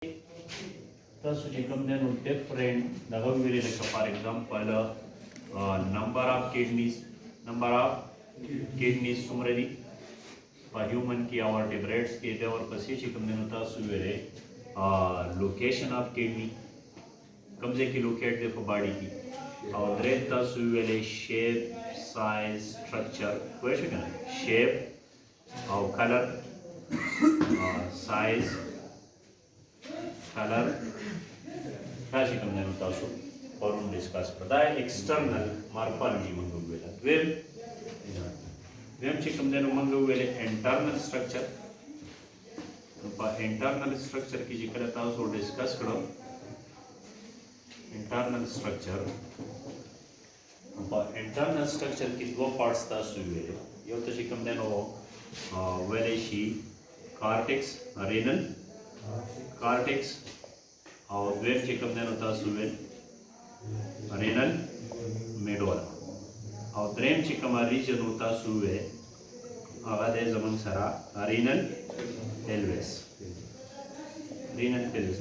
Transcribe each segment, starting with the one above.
Thus, you come then different. The how we like for example, number of kidneys summarily. For human की our vertebrates के दे और पसी चिकम दिन होता सुवेरे location of kidney कम से की locate दे for body की और रहता सुवेरे shape, size, structure कोई क्या shape और color, size, color क्या चिकम दिन होता सु और उन डिस्कस करता है external morphology मंगो बेला वेम चिकम देनो मंगो वेले इंटरनल स्ट्रक्चर इंटरनल स्ट्रक्चर की जिक्र था सो डिस्कस करो इंटरनल स्ट्रक्चर की दो पार्ट्स था सुवेले यो तो चिकम देनो वेले शी कॉर्टेक्स रेनल कॉर्टेक्स और वेम चिकम देनो था सुवेल रेनल मेडोला और द्रेम चिकम रीजन होता सुवे आवादे जमन सरा रीनल पेल्विस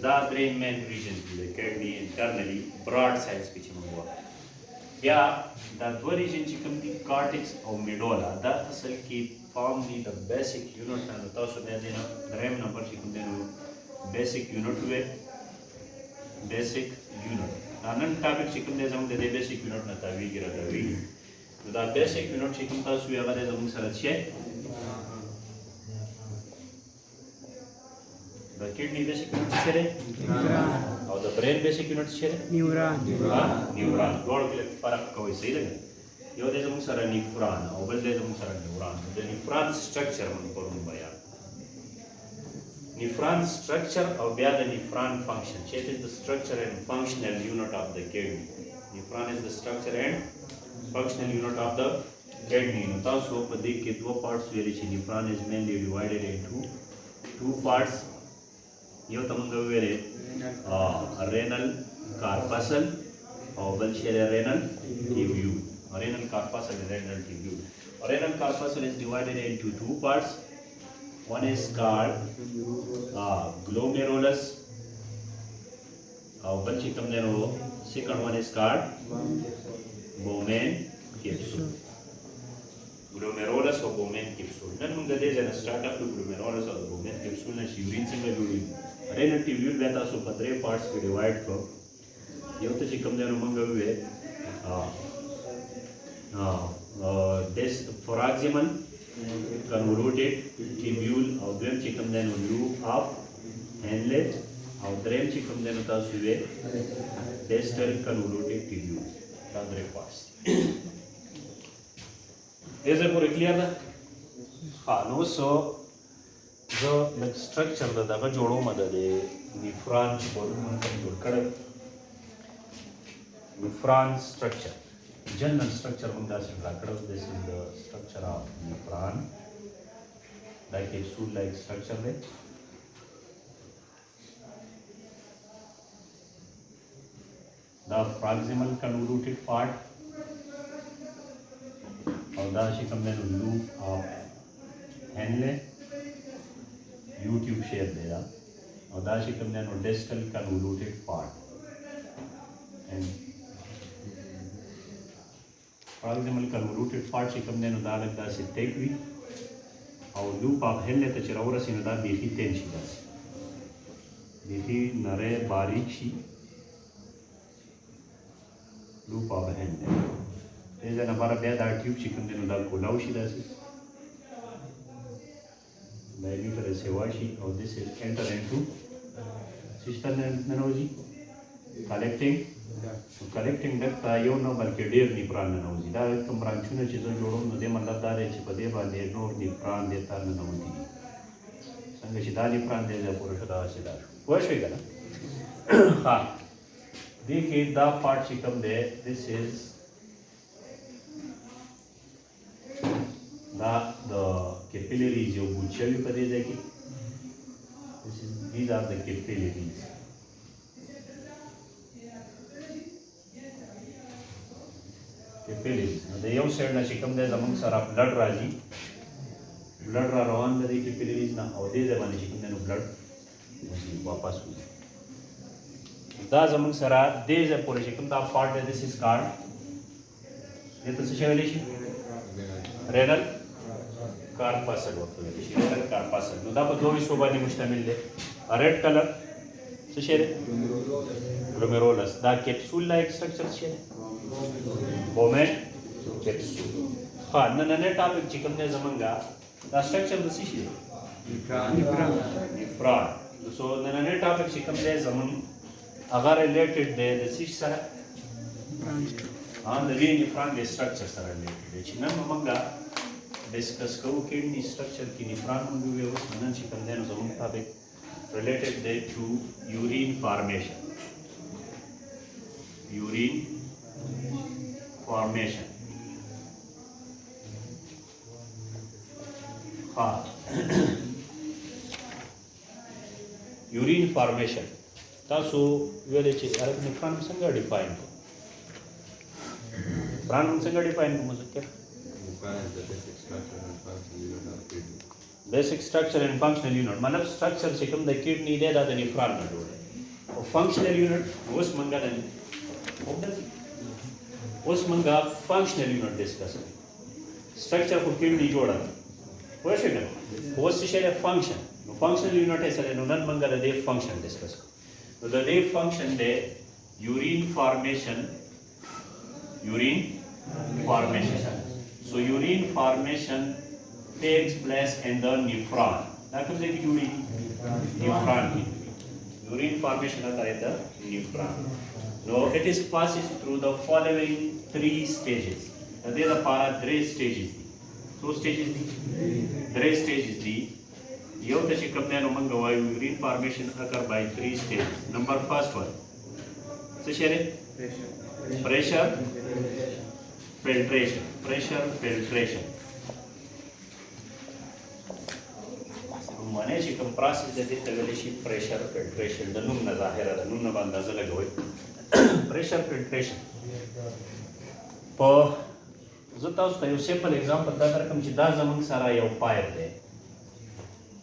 दा द्रेम main region kidney internally broad size की चिमंगवा या दा दो रीजन चिकम दी कॉर्टेक्स और मेडोला दा असल की फॉर्म दी द बेसिक यूनिट ना तो सो दे देना द्रेम नंबर चिकम देनो बेसिक यूनिट हुए बेसिक यूनिट अनन टॉपिक चिकम दे जम दे बेसिक यूनिट ना तावी गिरा Tawi the basic unit chicken tasu we agade zamung saratche the kidney basic unit chere और the brain basic unit chere neuron god के फरक कोई सही लगे यो दे zamung sara nephron और बल दे zamung sara neuron the nephron structure मन करून बया nephron structure और बया the nephron function it is the structure and functional unit of the kidney nephron is the structure and functional unit of the kidney. So, the two parts very nephron is mainly divided into two parts. Yo तमंग were renal corpuscle और बल्कि renal tubule. Renal corpuscle and renal tubule. Renal corpuscle is divided into two parts. One is called glomerulus. और बल्कि तुमने वो second one is called Bowman capsule. Glomerulus or Bowman capsule. None of the days and start up to glomerulus or Bowman capsule and urine single urine. Renal tubule beta so three parts we divide from. You have to come there among the way. This proximal convoluted tubule or them chicken then loop up Henle or dream chicken then utas way distal convoluted tubule. Three parts. Is it very clear? No, so the structure the daga jodo madade nephron nephron structure general structure manda this is the structure of nephron like a stool like structure there. The proximal convoluted part और दा शिकम ने loop of Henle U-tube shape दे रहा और दा शिकम ने distal convoluted part and proximal convoluted part शिकम ने दा लगता से टेकवी और लूप ऑफ Henle तो चिरावरा सी दा देखी तेन शी दा देखी नरे बारीक she loop of Henle. There is another bed tube chicken in the Kulaushi. The emitter is Sewashi, or this is enter into cistern analogy. Collecting that Tayono Balkadir Nipran analogy. That come branchuna chisel Joron, the Mandata Chipadeva, they ignore Nipran, they turn analogy. Sangashidali Pran, they are Purashada Sida. Where should I go? देखिए the part चिकम दे this is the capillaries जो गुच्छे भी पदे देखिए this is these are the capillaries the यो side ना चिकम दे जमंग सारा ब्लड राजी ब्लड रा रोन दे कैपिलरीज ना और दे माने चिकम they know blood واپس وځي. دا زموږ سره دې ځای پورې چې کوم دا پارټ دی دس از کارډ دې ته څه شی ویلی شي؟ رینل کارپاسل ورته ویلی شي. رینل کارپاسل نو دا په دوه حصو باندې مشتمل دی. ریډ کلر څه شی دی؟ ګلومیرولس. دا کیپسول لایک سټرکچر څه دی؟ بومین کیپسول. ښه نننی ټاپک چې کوم دی زمونږ دا سټرکچر د څه شي دی؟ نفران. سو نننی ټاپک چې کوم دی زمونږ هغه ریلیټډ دی د څه سره؟ د دې نفران د سټرکچر سره ریلیټډ دی چې نن موږ ډسکس کوو کډني سټرکچر کې نفران موږ ویو. اوس نن چې کوم دی نو زمونږ ټاپک related there to urine formation. Urine formation. urine formation. تاسو ویلې چې نفران څنګه ډیفاین کړو؟ نفران څنګه ډیفاین کوو مذکر؟ بیسک سټرکچر اینڈ فنکشنل یونټ مطلب سټرکچر چې کوم د کډنی دی دا د نفران نه جوړ دی. او فنکشنل یونټ اوس موږ فنکشنل یونټ ډسکس کوو. سټرکچر خو کډنی جوړه ده پوه شئ که نه؟ اوس څه شی دی؟ فنکشن. نو فنکشنل یونټ یې سره نو نن موږ د دې فنکشن ډسکس کوو. نو د دې فنکشن دی یورین فارمیشن. So urine formation takes place in the nephron. That comes like nephron. Urine formation occurs in the nephron. Now it is passes through the following three stages. There are three stages. Two stages. Three stages. You have to come there among the urine formation occur by three stages. Number first one. So share it. Pressure filtration. معنی چې کوم پروسس د دې ته ویل شي پریشر فلټریشن. د نوم نه ظاهره ده، نوم نه به اندازه لګوئ. پریشر فلټریشن په زه تاسو ته یو سمپل اگزامپل دا درکړم چې دا زموږ سره یو پایپ دی.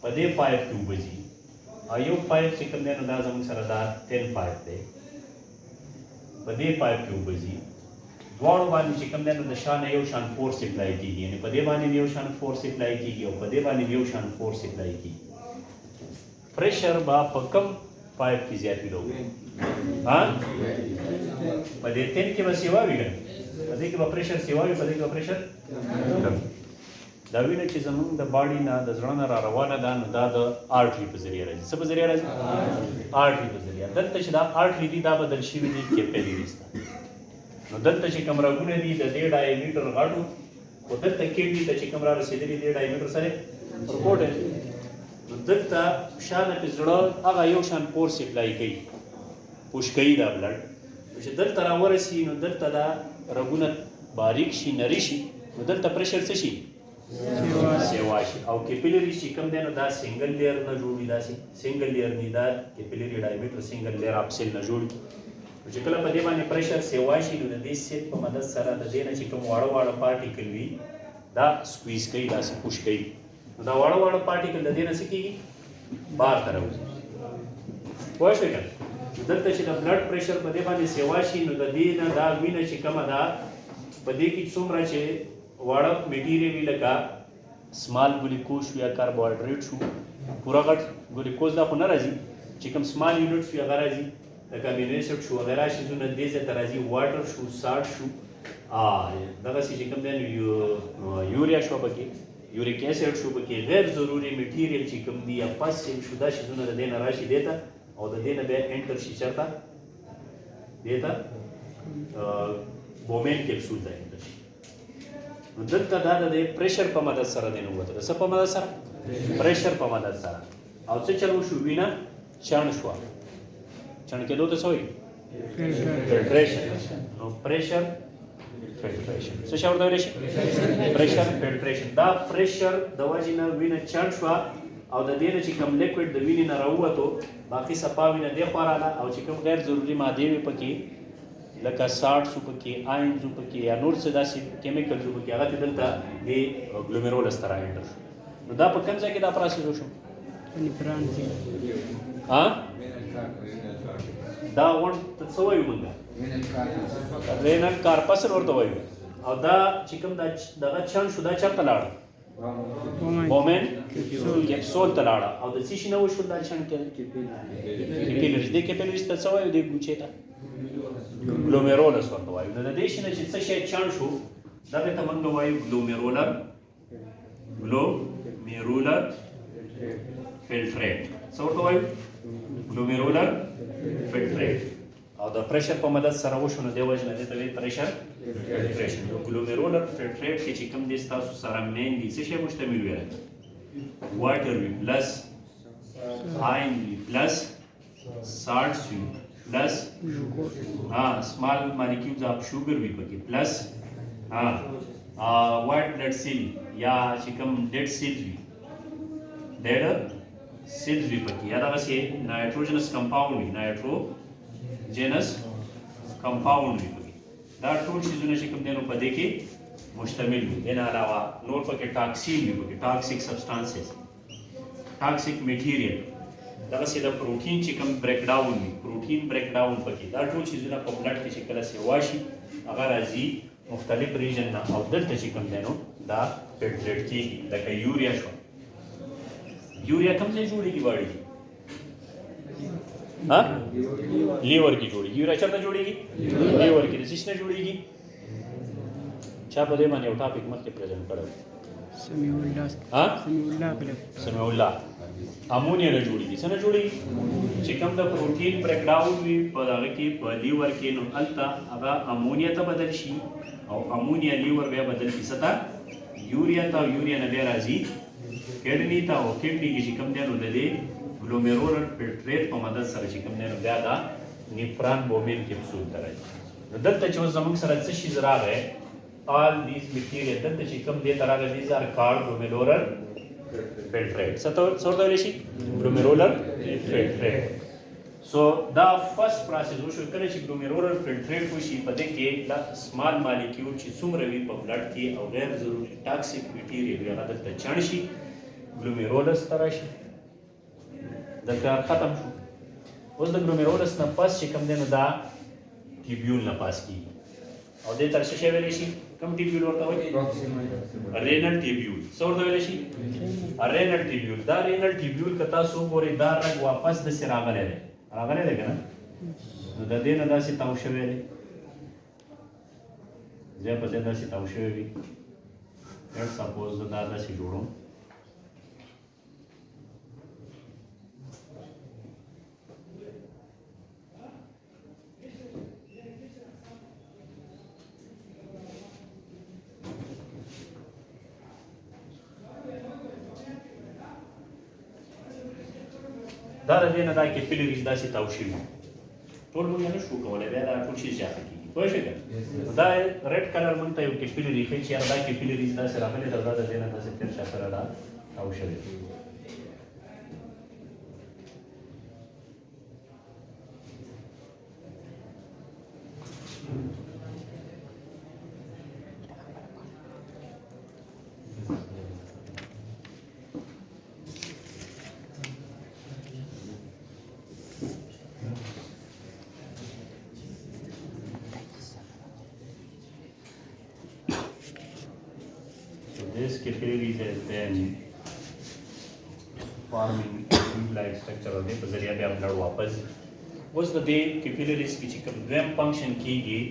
په دې پایپ کې اوبه ځي او یو پایپ چې کوم دی نو دا زموږ سره دا تین پایپ دی. په دې پایپ کې اوبه ځي. دواړو باندې چې کوم دی نو د شا نه یو شان فورس اپلای کېږي. یعنې په دې باندې یو شان فورس اپلای کېږي او په دې باندې یو شان فورس اپلای کېږي. پریشر به په کم پایپ کې زیاتېدو؟ په دې تین کې به سیوا وي که نه؟ په دې کې به پریشر سیوا وي، په دې کې به پریشر کم. دا وینه چې زموږ د باډي نه د زړه نه را روانه ده نو دا د آرټري په ذریعه راځي. څه په ذریعه راځي؟ آرټري په ذریعه. دلته چې دا آرټري دي دا بدل شوي دي کیپیلریز ته. نو دلته چې کوم رګونه دي د دې ډایمیټر غټو، خو دلته کډني ته چې کوم را رسېدلي دې ډایمیټر سره ورکوټ دي. نو دلته شانه پې زړه هغه یو شان فورس اپلای کوي، پوش کوي دا بلډ. چې دلته را ورسي نو دلته دا رګونه باریک شي، نري شي، نو دلته پریشر څه شي؟ سیوا شي. او کیپیلریز چې کوم دی نو دا سنګل لیر نه جوړي. داسې سنګل لیر نه، دا کیپیلري ډایمیټر سنګل لیر اپ سیل نه جوړي. چې کله په دې باندې پریشر سیوا شي نو د دې سیل په مدد سره د دې نه چې کوم واړه واړه پارټیکل وي دا سکویز کوي، داسې پوش کوي. نو دا واړه واړه پارټیکل د دې نه څه کېږي؟ بار ته راوځي. پوه شوې که نه؟ دلته چې د بلډ پریشر په دې باندې سیوا شي نو د دې نه دا وینه چې کومه ده په دې کې څومره چې واړه میټیریل وي لکه سمال ګلیکوز شو یا کاربوهایډریټ شو، پوره غټ ګلیکوز دا خو نه راځي. چې کوم سمال یونټ شو هغه راځي، لکه امینو ایسډ شو وغیره شیزونه دې ځای ته راځي. واټر شو، سالټ شو، دغسې چې کوم دی نو یوریا شو پکې، یوریک ایسډ شو پکې، غیر ضروري میټیریل چې کوم دي یا پسل شو، دا شیزونه د دې نه راشي دې ته او د دې نه بیا انټر شي چېرته؟ دې ته بومین کیپسول ته انټر شي. نو دلته دا د پریشر په مدد سره دی ننوته. د څه په مدد سره؟ پریشر په مدد سره. او څه چل وشو؟ وینه چڼ شوه. چڼ کېدو ته څه وایي؟ فلټریشن. نو پریشر فلټریشن. څه شی ورته ویلی شي؟ پریشر فلټریشن. دا پریشر د وجې نه وینه چڼ شوه او د دې نه چې کوم لیکوډ د وینې نه راووتو باقي صفا وینه دې خوا راله او چې کوم غیر ضروري مادې وي پکې لکه ساټس وو پکې، آینز وو پکې یا نور څه داسې کیمیکلز وو پکې، هغه ته دلته د ګلومیرولس ته را انټر شو. نو دا په کوم ځای کې دا پروسس وشو؟ ها دا ون څه وایو موږ رینل کارپسل ورته وایو او دا چې کوم دغه چن شو دا چېرته لاړه بومن کیپسول ته لاړه او د څه شي نه وشول دا چن کیپیلریز دې کیپیلریز ته څه وایو دې ګوچې ته ګلومیرولس ورته وایو نو د دې شي نه چې څه شی چن شو دغه ته موږ وایو ګلومیرولر فلټریټ څه ورته وایو ګلومیرولر فلټریټ او د پریشر په مدد سره وشو نو دی وجه نه دې ته وایي پریشر فلټریشن نو ګلومیرولر فلټریټ کې چې کوم دي ستاسو سره مین دي څه شی مشتمل وي واټر وي پلس آین وي پلس سالټس وي پلس small molecules of sugar وي پکې پلس white blood cell یا چې کوم dead cells وي dead cells وي پکې یا دغسې nitrogenous compound وي nitrogenous compound وي پکې دا ټول شیزونه چې کوم دی نو په دې کې مشتمل وي دې نه علاوه نور پکې ټاکسین وي پکې ټاکسیک سبسټانسز ټاکسیک میټیریل دغسې د پروټین چې کوم بریک ډاون وي پروټین بریک ډاون پکې دا ټول چیزونه په بلډ کې چې کله سیوا شي هغه راځي مختلف ریجن نه او دلته چې کوم دی نو دا فلټریټ کېږي لکه یوریا شو یوریا کوم ځای جوړېږي باډي کې لیور کې جوړېږي یوریا چېرته جوړېږي لیور کې د څه نه جوړېږي چا په دې باندې یو ټاپک مخکې پرزنټ کړی سمیع الله امونیا نه جوړېږي څه نه جوړېږي چې کوم د پروټین بریک ډاون وي په دغه کې په لیور کې نو هلته هغه امونیا ته بدل شي او امونیا لیور بیا بدل شي څه ته یوریا ته او یوریا نه بیا راځي کډني ته او کډني کې چې کوم دی نو د دې ګلومیرولر فلټریټ په مدد سره چې کوم دی نو بیا دا نیفران بومین کیپسول ته راځي نو دلته چې اوس زموږ سره څه شي راغی all these material دلته چې کوم دی ته راغلی these are called glomerular filtrate څه ورته ویلی شي glomerular filtrate so دا فرست پروسس وشو کله چې glomerular filtrate وشي په دې کې دا small molecule چې څومره وي په بلډ کې او غیر ضروري ټاکسیک میټیریل وي هغه دلته چاڼ شي glomerulus ته راشي دا کار ختم شو اوس د glomerulus نه پس چې کوم دی نو دا ټیبیول نه پاس کېږي او دې تر څه شی ویلی شي کوم ټیبیول ورته وایي رینل ټیبیول څه ورته ویلی شي رینل ټیبیول دا رینل ټیبیول که تاسو وګورئ دا رګ واپس داسې راغلی دی که نه نو د دې نه داسې تاو شوی دی ځای په ځای داسې تاو شوی وي لیټ سپوز زه دا داسې جوړوم دا د دې نه دا کیپیلریز داسې تاو شوي ټول موږ نه شو کولی بیا دا ټول شي زیاته کېږي پوه شوې که دا ریډ کلر موږ ته یو کیپیلري ښایي چې یاره دا کیپیلریز داسې راغلې ده دا د دې نه داسې تېر شا سره دا تاو شوی This capillaries has been forming tube-like structure और दे बजरिया भी आप लड़ वापस उस दे capillaries की चिकन द्वैम function की गई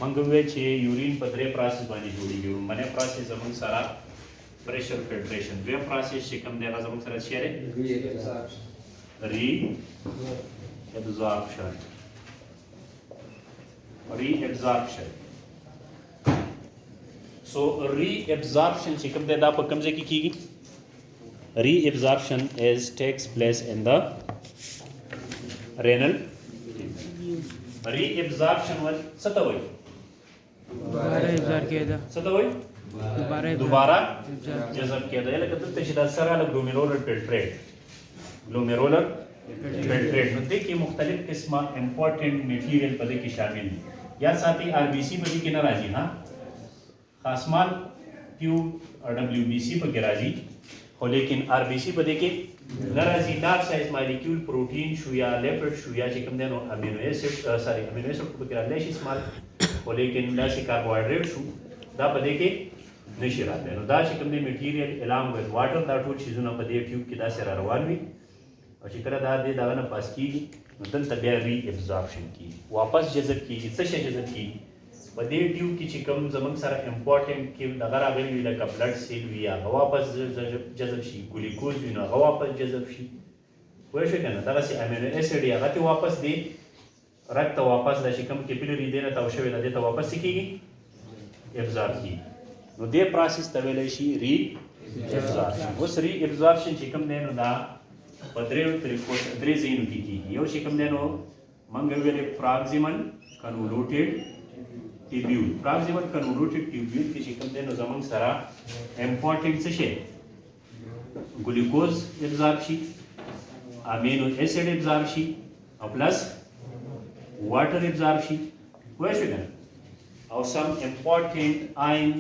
मंगवे चे यूरिन पदरे process बानी जोड़ी गई मने process जमन सारा pressure filtration द्वैम process चिकन देना जमन सारा चेहरे reabsorption so reabsorption چې کوم دی دا په کوم ځای کې کیږي reabsorption takes place in the renal reabsorption ول څه ته وایي څه ته وایي دوباره جذب کېده لکه دلته چې دا سره له glomerular filtrate نو دې کې مختلف قسمه امپورټنټ میټیریل په دې کې شامل دي یا ساتي آر بي سي په دې کې نه راځي ها خاصمال ټیوب او ډبلیو بي سي په کې راځي خو لیکن آر بي سي په دې کې ناراضي لارج سایز مالیکول پروتین شو یا لیپټ شو یا چې کوم دی نو امینو اسید امینو اسید په کې راتلی شي سمال خو لیکن داسې کاربوهایډریټ شو دا په دې کې نشي راتلی نو دا چې کوم دی میټیریل الانګ وذ واټر دا ټول چیزونه په دې ټیوب کې داسې را روان وي او چې کله دا دغه نه پاس کېږي نو دلته بیا ری ابزارپشن کېږي واپس جذب کېږي څه شی جذب کېږي په دې ټیوب کې چې کوم زموږ سره امپورټنټ کې دغه راغلی وي لکه بلډ سیل وي هغه واپس جذب شي ګلیکوز وي نو هغه واپس جذب شي پوه شئ که نه دغسې امینو اسید یې هغه ته واپس دی رګ ته واپس دا چې کوم کیپیلري دی نه تاو شوی ده دې ته واپس څه کېږي ابزارب کېږي نو دې پروسس ته ویلی شي ری ابزارپشن اوس ری ابزارپشن چې کوم دی نو دا په درېو طریقو درې ځایونو کې کېږي یو چې کوم دی نو موږ ویلې پراکزیمل کنولوټېډ ټیبیول پراکزیمل کنولوټېډ ټیبیول کې چې کوم دی نو زموږ سره امپورټنټ څه شی ګلیکوز ابزارب شي امینو اسید ابزارب شي او پلس واټر ابزارب شي پوه شو که نه او سم امپورټنټ آین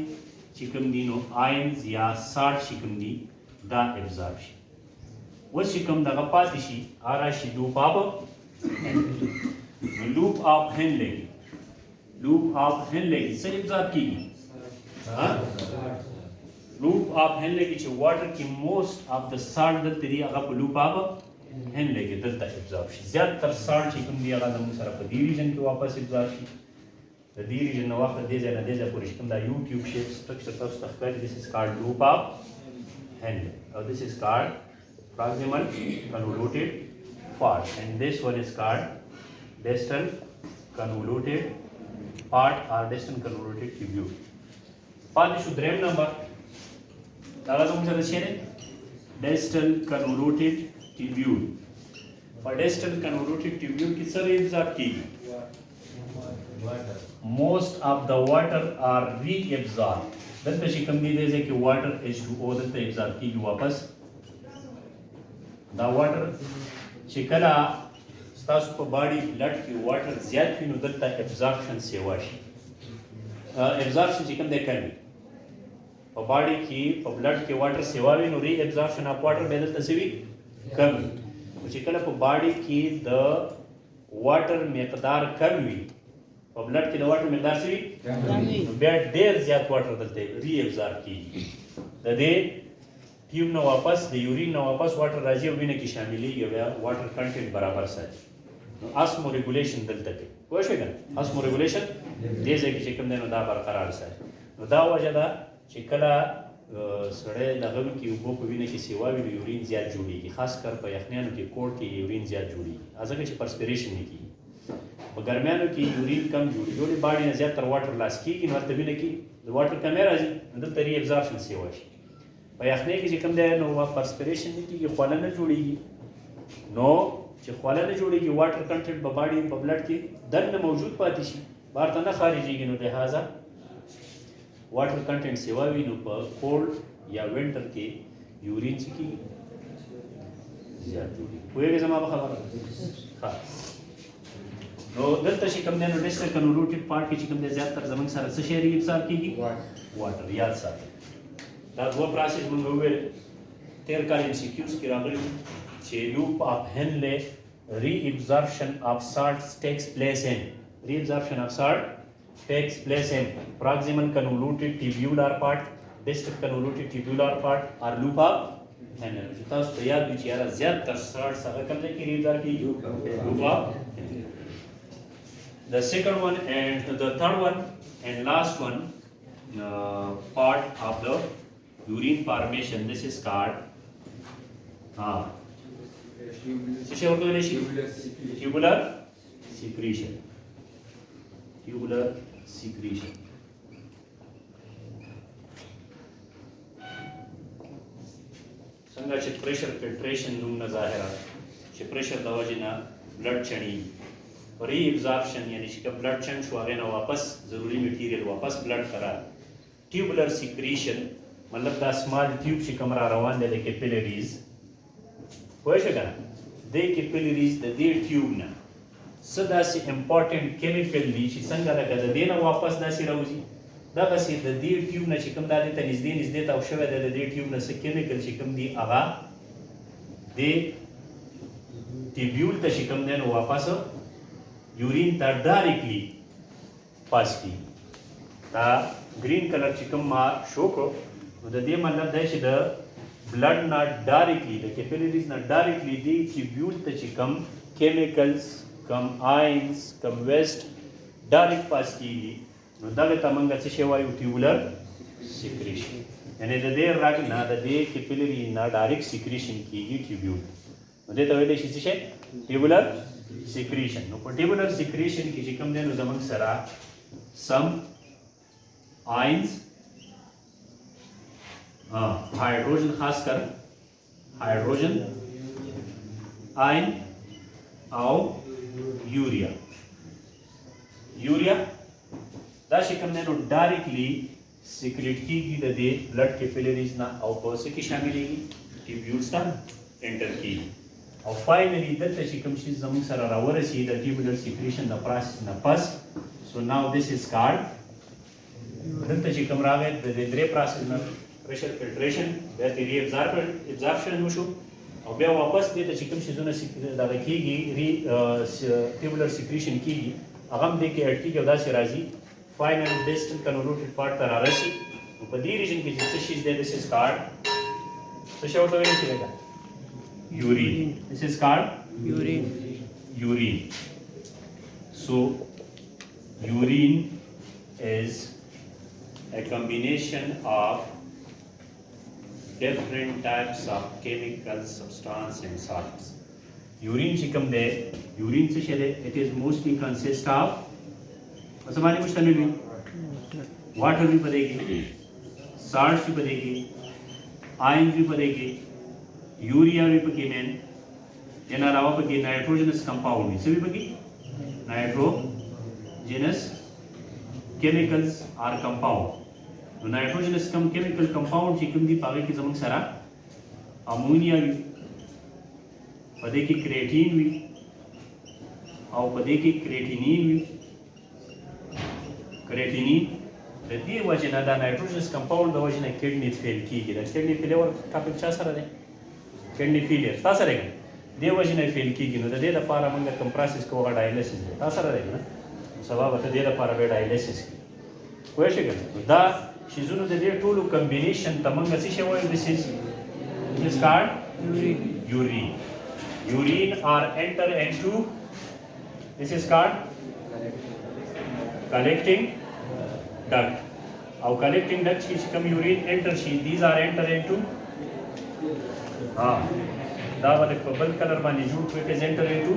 چې کوم دي نو آینز یا سالټ چې کوم دي دا ابزارب شي اوس چې کوم دغه پاتې شي هغه راشي لوپ آف نو لوپ آف هینلینګ لوپ آف هینلینګ څه ابزارب کېږي لوپ آف هینلینګ چې واټر کې موسټ آف د سالټ دلته دي هغه په لوپ آف هینلینګ دلته ابزارب شي زیاتره سالټ چې کوم دي هغه زموږ سره په دې ریجن کې واپس ابزارب شي د دې ریجن نه واخله دې ځای نه دې ځای پورې چې کوم دا یو ټیوب شیپ سټرکچر تاسو ته ښکاري this is called loop of Henle or this is called proximal convoluted part and this one is called distal convoluted part or distal convoluted tubule پاتې شو درېیم نمبر هغه زموږ سره څه دی distal convoluted tubule په distal convoluted tubule کې څه ابزارب کېږي most of the water are reabsorbed دلته چې کوم دی دی ځای کې واټر H2O دلته ابزارب کېږي واپس دا واټر چې کله ستاسو په باډي بلډ کې واټر زیات وي نو دلته ابزارپشن سیوا شي ابزارپشن چې کوم دی کم وي په باډي کې په بلډ کې واټر سیوا وي نو ری ابزارپشن اف واټر به دلته څه وي کم وي چې کله په باډي کې د واټر مقدار کم وي په بلډ کې د واټر مقدار څه وي نو بیا ډېر زیات واټر دلته ری ابزارب کېږي د دې ټیوب نه واپس د یورین نه واپس واټر راځي او وینه کې شاملېږي او بیا واټر کنټینټ برابر ساتي نو اسمو ریګولیشن دلته کوي پوه شوې که نه اسمو ریګولیشن دې ځای کې چې کوم دی نو دا برقرار ساتي نو دا وجه ده چې کله سړی دغه وي کې اوبو په وینه کې سیوا وي نو یورین زیات جوړېږي خاص کر په یخنیانو کې کوړ کې یورین زیات جوړېږي ځکه چې پرسپیریشن نه کېږي په ګرمیانو کې یورین کم جوړېږي ولې باډي نه زیاتره واټر لاس کېږي نو هلته وینه کې د واټر کمی راځي نو دلته ری ابزارپشن سیوا شي په یخنۍ کې چې کوم دی نو پرسپیریشن نه کېږي خوله نه جوړېږي نو چې خوله نه جوړېږي واټر کنټنټ په باډي په بلډ کې دننه موجود پاتې شي بهر ته نه خارجېږي نو لهذا واټر کنټنټ سیوا وي نو په کولډ یا وینټر کې یورین څه کېږي زیات جوړېږي پوهېږئ زما په خبره ښه نو دلته چې کوم دی نو ډسټل کنولوټېډ پارټ کې چې کوم دی زیاتره زموږ سره څه شی ری ابزارب کېږي واټر یاد ساتئ دا دوه پروسس موږ وویل تېر کال ایم سی کیوز کې راغلي چې لوپ آف هینلې ری ابزارپشن آف سالټس ټیکس پلیس ان ری ابزارپشن آف سالټ ټیکس پلیس ان proximal convoluted tubular part distal convoluted tubular part or loop of Henle چې تاسو ته یاد وي چې یاره زیاتره سالټس هغه کوم ځای کې ری ابزارب کېږي لوپ آف The second one and the third one and last one part of the urine formation. This is called tubular secretion. Tubular secretion. څنګه چې pressure filtration نوم نه ظاهره چې pressure د وجې نه blood چڼي ری ابزارپشن یعنی چې کوم بلډ چنګ شو هغې نه واپس ضروري میټیریل واپس بلډ ته راغی ټیوبولر سیکریشن مطلب دا سمال ټیوب چې کوم را روان دی د کیپیلریز پوه شوې که نه دې کیپیلریز د دې ټیوب نه څه داسې امپورټنټ کیمیکل دي چې څنګه لکه د دې نه واپس داسې راوځي دغسې د دې ټیوب نه چې کوم دا دې ته نږدې تاو شوی دی د دې ټیوب نه څه کیمیکل چې کوم دي هغه دې ټیبیول ته چې کوم دی نو واپس یورین ته ډایرکټلی پاس کیږي. دا ګرین کلر چې کوم ما شو کړو نو د دې مطلب دی چې د بلډ نه ډایرکټلی د کیپیلریز نه ډایرکټلی دې ټیبیول ته چې کوم کیمیکلز کم آینز کم ویسٹ ډایرکټ پاس کیږي نو دغه ته موږ څه شی وایو ټیوبولر سیکریشن. یعنی د دې رګ نه د دې کیپیلری نه ډایرکټ سیکریشن کیږي ټیوبیول نو دې ته ویل شي څه شی ټیوبولر سیکریشن. نو په ټیوبولر سیکریشن کې چې کوم دی نو زموږ سره سم آینز हाइड्रोजन खासकर hydrogen ion और यूरिया دا چې کوم دی نو ډایرکټلی سیکریټ کیږي د دې بلډ کیپیلریز نه او په څه کې شاملېږي ټیبیولز ته انټر کیږي او فاینلی دلته چې کوم شي زموږ سره راورسي د ټیبولر سیکریشن د پروسس نه پس سو ناو دیس از کارډ دلته چې کوم راغی د درې پروسس نه پریشر فلټریشن بیا تیری ابزارپشن وشو او بیا واپس دې ته چې کوم شیزونه دغه کیږي ټیبولر سیکریشن کیږي هغه هم دې کې اډ کیږي او داسې راځي فاینل ډیسټل کنولوټډ پارت ته رارسي نو په دې ریجن کې چې څه شیز دی دس از کارډ څه شی ورته ویل کېږي urine. This is called urine. So urine is a combination of different types of chemical substance and salts. Urine چې کوم دی urine څه شی دی it is mostly consist of څه باندې مشتمل وي واټر بھی پدې کې salts بھی پدې کې ions بھی پدې کې यूरिया भी पकी मेन एना अलावा पकी nitrogenous compound भी सभी पकी nitrogenous chemicals are compound तो नाइट्रोजनस कम chemical compound जी कम दी पागे की जमन सरा अमोनिया भी पदे की क्रेटीन भी और पदे की क्रेटिनिन भी क्रेटिनिन दी वजह ना नाइट्रोजनस कंपाउंड द वजह ना किडनी फेल की किडनी फेलियर टॉपिक चा सरा दे kidney failure تاسو راګي دی وجنه فیل کیږي نو د دې لپاره موږ کوم پروسس کوو ډایلیسس تاسو راګي نه سبب ته دې لپاره به ډایلیسس کوی شي دا شیزونو د دې ټولو کمبینیشن ته موږ څه شی وایو this is called urine or enter into this is called collecting duct او collecting duct چې کوم urine enter شي these are enter into دا ولې په بل کلر باندې جوړ کړی پریزنټر انټو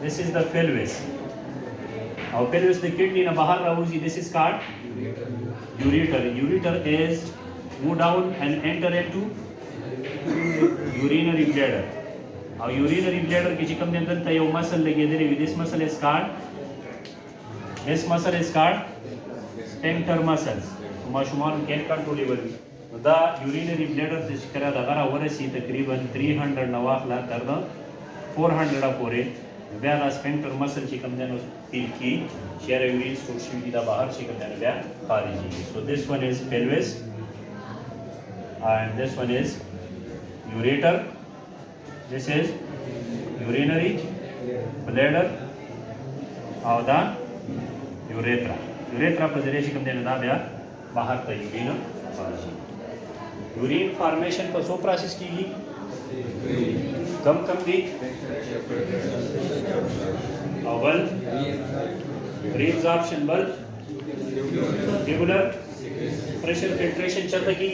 this is the pelvis او pelvis د کډنی نه بهر راوځي this is called ureter is move down and enter into urinary bladder او urinary bladder کې چې کوم د دلته یو مسل لګیدلی وي this muscle is called sphincter muscles ماشومان کې کنټرولېبل وي دا urinary bladder د شکره د غره ورسي تقریبا 300 نواخلا تر 400 پورې بیا دا sphincter muscle چې کوم دنو فیل کی شیر یورین سټور شي دا بهر چې کوم دنو بیا خارجي so this one is pelvis and this one is ureter this is urinary bladder او دا urethra په ذریعہ چې کوم دنو دا بیا بهر ته یورین خارجي urine formation पर so process की कम दी अव्वल रीअब्जॉर्प्शन बल tubular pressure filtration चलता की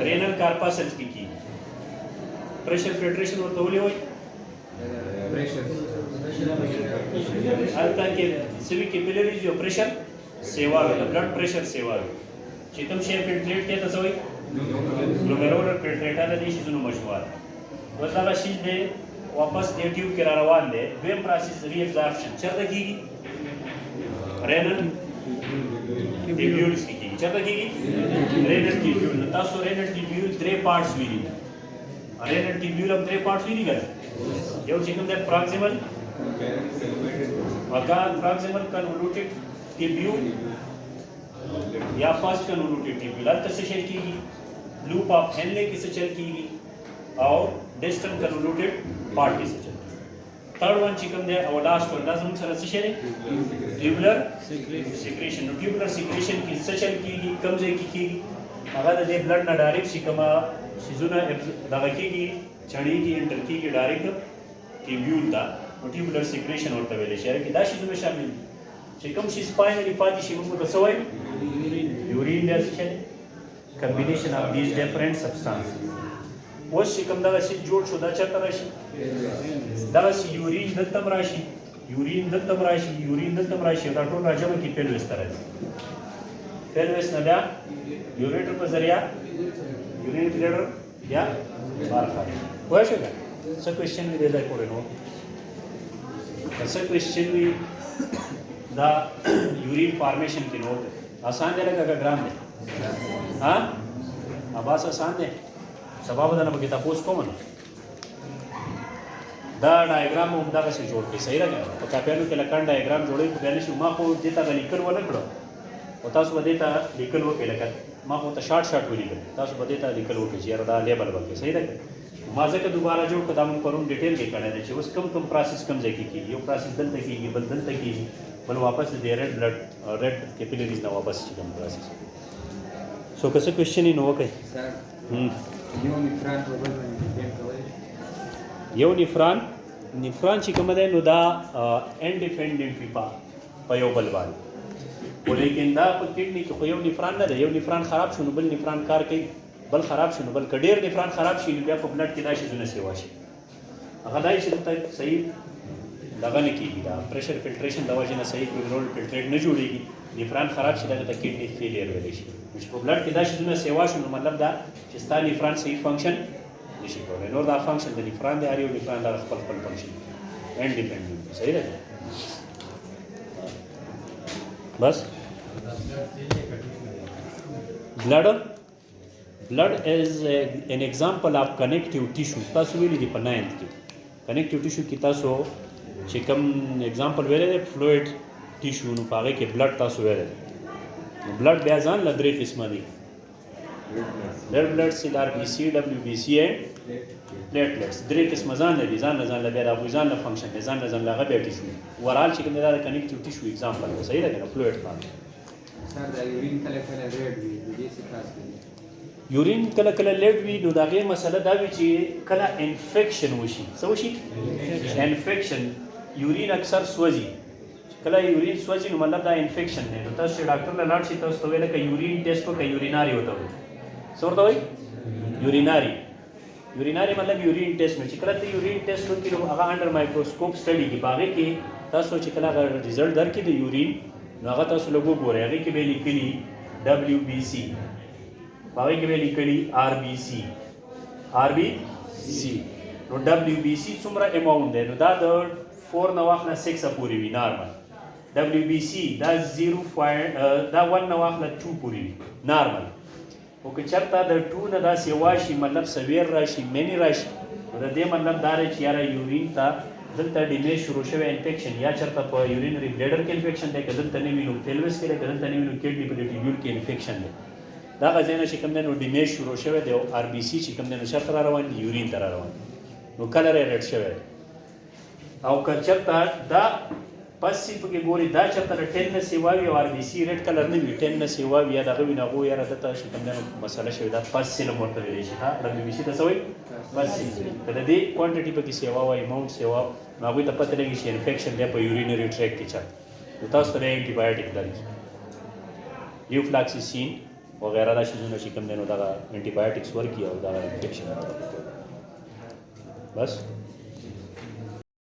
रेनल कार्पासल्स की pressure filtration और तोले हो हल्का के सभी कैपिलरीज जो प्रेशर सेवा है ब्लड प्रेशर सेवा है चिकम शेप फिल्ट्रेट के तसोई ग्लोमेरुलर फिल्ट्रेट आला दी शिजुनो मशवार वसाला शिज दे वापस दे ट्यूब के रवान दे वेम प्रोसेस रीअब्जॉर्प्शन चलता की रेनल ट्यूब्यूल्स की चलता की रेनल ट्यूब्यूल तासो रेनल ट्यूब्यूल 3 पार्ट्स हुई रेनल ट्यूब्यूल अब 3 पार्ट्स हुई गए यो चिकम दे प्रॉक्सिमल proximal convoluted tubule या फर्स्ट कन्वोलुटेड ट्यूबुलर ته څه شي کیږي लूप ऑफ हेनले کې څه چل کیږي او डिस्टल कन्वोलुटेड पार्ट کې څه چل third one چې کوم دی او لاست ون دا زموږ سره څه شي دی ټیوبولر سیکریشن نو ټیوبولر سیکریشن کې څه چل کیږي کوم ځای کې کیږي هغه د بلډ نه ډایرکټ شي کومه سيزونه دغه کیږي چړېږي انټر کیږي ډایرکټ ټیبیول ته نو ټیوبولر سیکریشن ورته ویل شي چې دا سيزونه شامل دي چې کوم شي سپاینلی پاتې شي موږ څه وایو یورین دی څه combination of these different substances اوس چې کوم دغه شي جوړ شو دا چېرته راشي دغه شي یورین دلته هم راشي یورین دلته هم راشي یورین دلته هم راشي دا ټول راجمع کې پیلویس ته راځي پیلویس نه بیا یوریټر په ذریعه یورین بلیډر یا بار خارج پوه شو که څه کوېسچن وي دی ځای پورې نو که څه کوېسچن وي دا یورین فارمیشن کې نوٹ دی آسان دی لکه که ګران دی ها اباس آسان دی سبا به درنه پکې تپوس کوم نو دا ډایګرام هم دغسې جوړ کړي صحیح ده که نه په کاپیانو کې لکه ډایګرام جوړوي خو بیا نه شي ما خو دې ته لیکل ونه کړو او تاسو به دې ته لیکل وکړئ لکه ما خو ته شارټ شارټ ولیکل تاسو به دې ته لیکل وکړئ چې یاره دا لیبل وکړئ صحیح ده که ما ځکه دوباره جوړ کړو دا مونږ پرون ډیټیل کې کړی دی چې اوس کوم کوم پروسس کوم ځای کې کېږي یو پروسس دلته کېږي بل دلته کېږي بل واپس د ریډ بلډ ریډ کیپیلریز نه واپس چې کوم پروسس سو که څه کوېسچن یې نو وکړئ یو نفران چې کومه دی نو دا انډیپینډنټ وي په یو بل باندې خو لیکن دا په کډني کې خو یو نفران نه دی یو نفران خراب شو نو بل نفران کار کوي بل خراب شو نو بل که ډېر نفران خراب شي نو بیا په بلډ کې دا شیزونه سیوا شي هغه دا چې دلته صحیح دغه نه کېږي دا پریشر فلټریشن د وجې نه صحیح کلورول فلټریټ نه جوړېږي نفران خراب شي دغه ته کډني فیلیر ویلی شي چې په بلډ کې دا شیزونه سیوا شو نو مطلب دا چې ستا نفران صحیح فنکشن نشي کولی نور دا فنکشن د نفران دی هر یو نفران دغه خپل خپل فنکشن انډیپینډنټ صحیح ده بس blood is an example of connective tissue تاسو ویلي دي په 9th کې connective tissue کې تاسو چې کوم example ویلی دی fluid tissue نو په هغې کې blood تاسو ویلی دی نو blood بیا ځان له 3 قسمه دي red blood cell RBC WBC and platelets 3 قسمه ځان له دي ځان له بیا د هغوی ځان له فنکشن دی ځان له هغه بیا ټیشو ورال چې کوم دی دا د connective tissue example دی صحیح ده که نه fluid باندې سر دا یورین کله کله ریډ وي د دې څه خاص دی یورین کله کله لیډ وي نو د هغې مسله دا وي چې کله انفیکشن وشي څه وشي انفیکشن یورین اکثر سوځي کله یورین سوځي نو مطلب دا انفیکشن دی نو تاسو چې ډاکټر له لاړ شئ تاسو ته ویل که یورین ټیسټ وکړئ یوریناري ورته وایي څه ورته وایي یوریناري مطلب یورین ټیسټ نو چې کله ته یورین ټیسټ وکړي نو هغه انډر مایکروسکوپ سټډي کې په هغې کې تاسو چې کله هغه ریزلټ درکړي د یورین نو هغه تاسو لږ وګورئ هغې کې به یې لیکلي WBC په هغې کې به یې لیکلي RBC نو WBC څومره اماونټ دی نو دا د 4 نه واخله 6 پورې وي نارمل WBC دا 1 نه واخله 2 پورې وي نارمل او که چېرته د 2 نه داسې واشي مطلب سویر راشي منی راشي نو د دې مطلب دا دی چې یاره یورین ته دلته ډیمیج شروع شوی انفیکشن یا چېرته په یورینري بلیډر کې انفیکشن دی که دلته نه وي نو پیلوس کې دی که دلته نه وي نو کډني په ټیبیول کې انفیکشن دی دغه ځای نه چې کوم دی نو ډیمیج شروع شوی دی او RBC چې کوم دی نو چېرته را روان دي یورین ته را روان دي نو کلر یې ریډ شوی دی او که چېرته دا پس پکې ګوري دا چېرته د 10 نه سیوا وي او RBC ریډ کلر نه وي 10 نه سیوا وي یا دغه وي نو هغو یاره دته چې کوم دی نو مسله شوې ده پس سیلم ورته ویلی شي ها WBC ته څه وایي پس که د دې کوانټټي پکې سیوا وایي اماونټ سیوا نو هغوی ته پته لګي چې انفیکشن دی په یورینري ټریک کې چېرته نو تاسو ته انټي بایوټیک درکړي لیوفلاکسیسین وغیرہ دا شیزونه چې کوم دی نو دغه انټي بایوټکس ورکړي او دغه انفیکشن بس